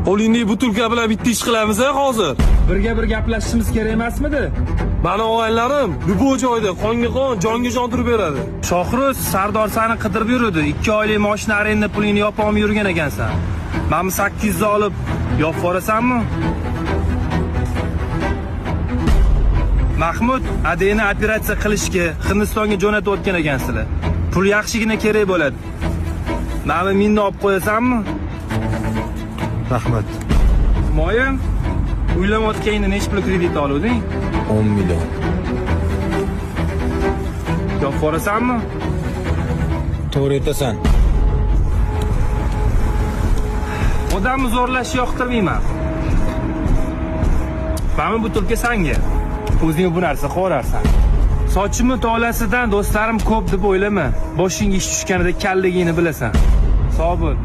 Qo'lingni butilka bilan bitta ish qilamiz hozir. Birga bir gaplashishimiz kerak emasmidi? Mani og'aylarim bu joyda qonga qon, jonga jon turib beradi. Shohruz Sardor seni qidirib yurdi. 2 oylik mashina arenda pulingni yopib olmay yurgan ekansan. Menni 800 ga olib yopib borasanmi? Mahmud, ADN operatsiya qilishga Hindistonga jo'natib o'tgan ekansizlar. Pul yaxshigina kerak bo'ladi. Meni minni olib qo'yasanmi? Rahmat. Moyam, uylanayotganingda nechta pul kredit oluvding? 10 million. Yopib borasanmi? To'g'ri aytasan. Odamni zo'rlashni yoqtirmayman. Mana bu tulka sanga. O'zing bu narsa qo'rarsan. Sochimni tolasidan do'stlarim ko'p deb o'ylama. Boshingga ish tushganida kalligingni bilasan. Sog' bo'l.